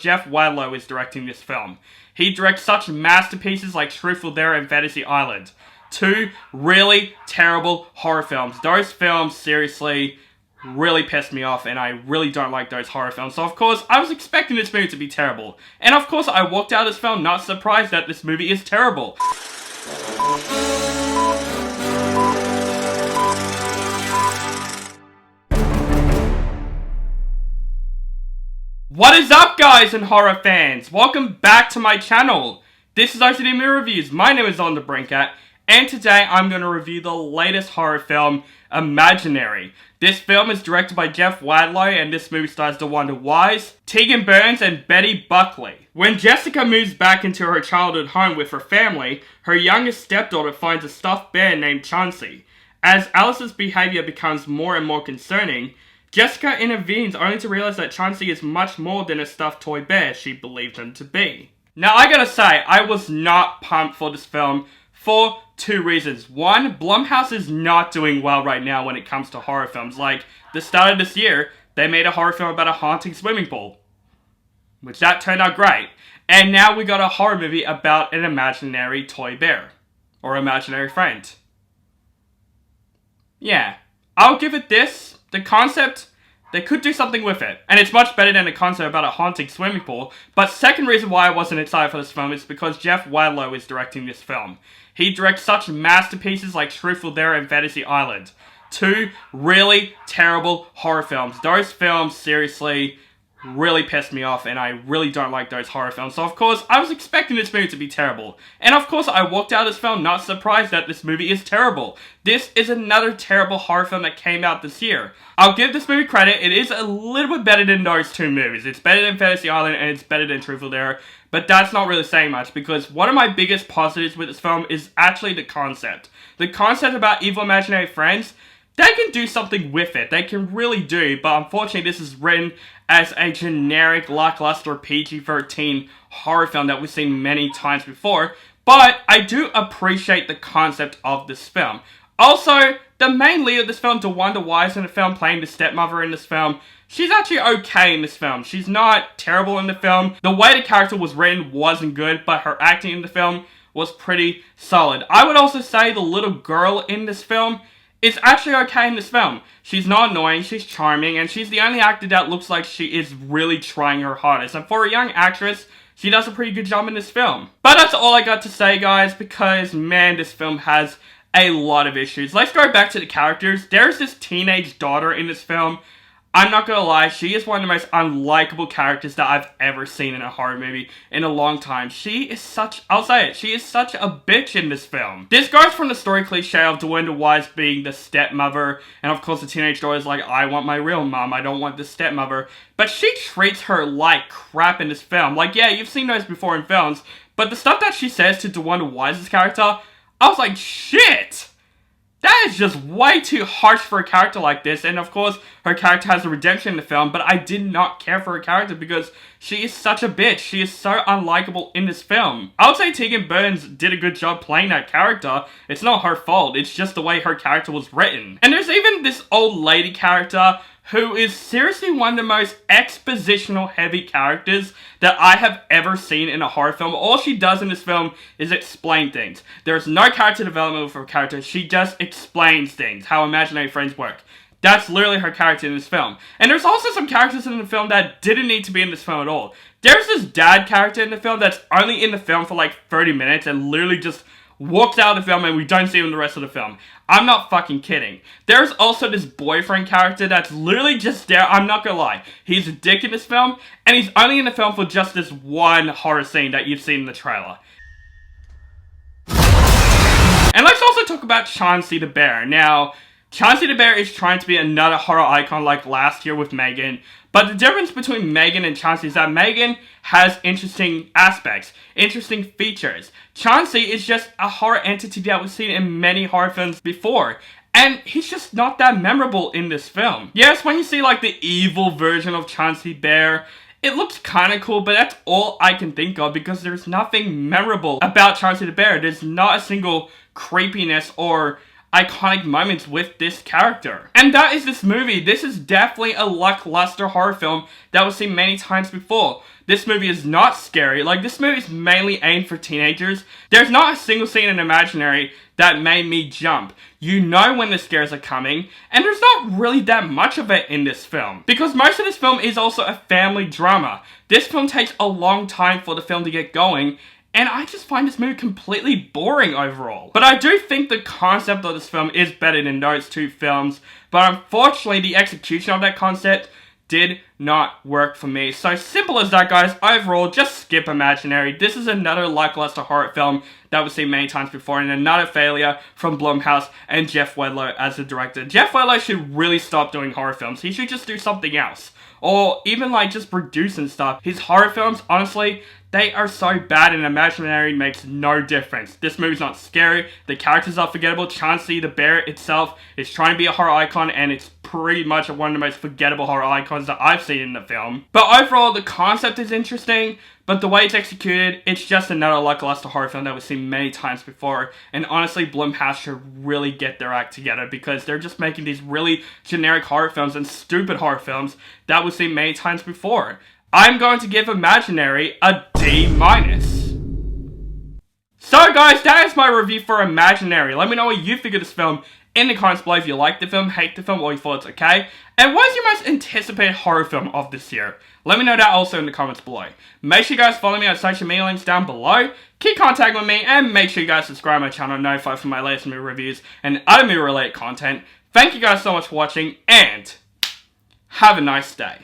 Jeff Wadlow is directing this film. He directs such masterpieces like Truthful There and Fantasy Island. Two really terrible horror films. Those films, seriously, really pissed me off, and I really don't like those horror films. So of course, I was expecting this movie to be terrible. And of course, I walked out of this film not surprised that this movie is terrible. What is up, guys and horror fans? Welcome back to my channel. This is OCD Movie Reviews. My name is On The Brinkat, and today I'm going to review the latest horror film, Imaginary. This film is directed by Jeff Wadlow, and this movie stars DeWanda, Taegen and Betty Buckley. When Jessica moves back into her childhood home with her family, her youngest stepdaughter finds a stuffed bear named Chauncey. As Alice's behavior becomes more and more concerning, Jessica intervenes only to realize that Chauncey is much more than a stuffed toy bear she believed him to be. Now, I gotta say, I was not pumped for this film for two reasons. One, Blumhouse is not doing well right now when it comes to horror films. Like, the start of this year, they made a horror film about a haunting swimming pool, which that turned out great. And now we got a horror movie about an imaginary toy bear, or imaginary friend. Yeah, I'll give it this. The concept, they could do something with it, and it's much better than the concept about a haunting swimming pool. But second reason why I wasn't excited for this film is because Jeff Wadlow is directing this film. He directs such masterpieces like Truthful There and Fantasy Island. Two really terrible horror films. Those films, seriously, really pissed me off, and I really don't like those horror films. So of course, I was expecting this movie to be terrible. And of course, I walked out of this film not surprised that this movie is terrible. This is another terrible horror film that came out this year. I'll give this movie credit, it is a little bit better than those two movies. It's better than Fantasy Island and it's better than Truthful There. But that's not really saying much, because one of my biggest positives with this film is actually the concept. The concept about evil imaginary friends, they can do something with it. They can really do, but unfortunately this is written as a generic, lackluster PG-13 horror film that we've seen many times before. But I do appreciate the concept of this film. Also, the main lead of this film, DeWanda, in the film, playing the stepmother in this film, she's actually okay in this film. She's not terrible in the film. The way the character was written wasn't good, but her acting in the film was pretty solid. I would also say the little girl in this film is actually okay in this film. She's not annoying, she's charming, and she's the only actor that looks like she is really trying her hardest. And for a young actress, she does a pretty good job in this film. But that's all I got to say, guys, because, man, this film has a lot of issues. Let's go back to the characters. There's this teenage daughter in this film. I'm not gonna lie, she is one of the most unlikable characters that I've ever seen in a horror movie in a long time. She is such, I'll say it, she is such a bitch in this film. This goes from the story cliche of DeWanda being the stepmother, and of course the teenage daughter is like, I want my real mom, I don't want the stepmother. But she treats her like crap in this film. Like, yeah, you've seen those before in films, but the stuff that she says to DeWanda character, I was like, shit! That is just way too harsh for a character like this, and of course, her character has a redemption in the film, but I did not care for her character because she is such a bitch. She is so unlikable in this film. I would say Taegen did a good job playing that character. It's not her fault, it's just the way her character was written. And there's even this old lady character who is seriously one of the most expositional heavy characters that I have ever seen in a horror film. All she does in this film is explain things. There's no character development for her character, she just explains things, how imaginary friends work. That's literally her character in this film. And there's also some characters in the film that didn't need to be in this film at all. There's this dad character in the film that's only in the film for like 30 minutes and literally just walks out of the film and we don't see him the rest of the film. I'm not fucking kidding. There's also this boyfriend character that's literally just there. I'm not gonna lie. He's a dick in this film, and he's only in the film for just this one horror scene that you've seen in the trailer. And let's also talk about Chauncey the bear. Now, Chauncey the bear is trying to be another horror icon like last year with Megan, but the difference between Megan and Chauncey is that Megan has interesting aspects, interesting features. Chauncey is just a horror entity that we've seen in many horror films before, and he's just not that memorable in this film. Yes, when you see like the evil version of Chauncey Bear, it looks kind of cool, but that's all I can think of because there's nothing memorable about Chauncey the bear. There's not a single creepiness or iconic moments with this character. And that is this movie. This is definitely a lackluster horror film that we've seen many times before. This movie is not scary. Like, this movie is mainly aimed for teenagers. There's not a single scene in Imaginary that made me jump. You know when the scares are coming, and there's not really that much of it in this film. Because most of this film is also a family drama. This film takes a long time for the film to get going, and I just find this movie completely boring overall. But I do think the concept of this film is better than those two films, but unfortunately the execution of that concept did not work for me. So simple as that, guys. Overall, just skip Imaginary. This is another lackluster horror film that we've seen many times before, and another failure from Blumhouse and Jeff Wadlow as the director. Jeff Wadlow should really stop doing horror films. He should just do something else. Or even like just produce and stuff. His horror films, honestly, they are so bad, and Imaginary makes no difference. This movie's not scary, the characters are forgettable, Chauncey the bear itself is trying to be a horror icon, and it's pretty much one of the most forgettable horror icons that I've seen in the film. But overall, the concept is interesting, but the way it's executed, it's just another lackluster horror film that we've seen many times before. And honestly, Blumhouse should really get their act together, because they're just making these really generic horror films and stupid horror films that we've seen many times before. I'm going to give Imaginary a D-. So guys, that is my review for Imaginary. Let me know what you think of this film in the comments below, if you liked the film, hate the film, or you thought it's okay. And what is your most anticipated horror film of this year? Let me know that also in the comments below. Make sure you guys follow me on social media links down below. Keep contact with me, and make sure you guys subscribe to my channel and notify for my latest movie reviews and other movie related content. Thank you guys so much for watching, and have a nice day.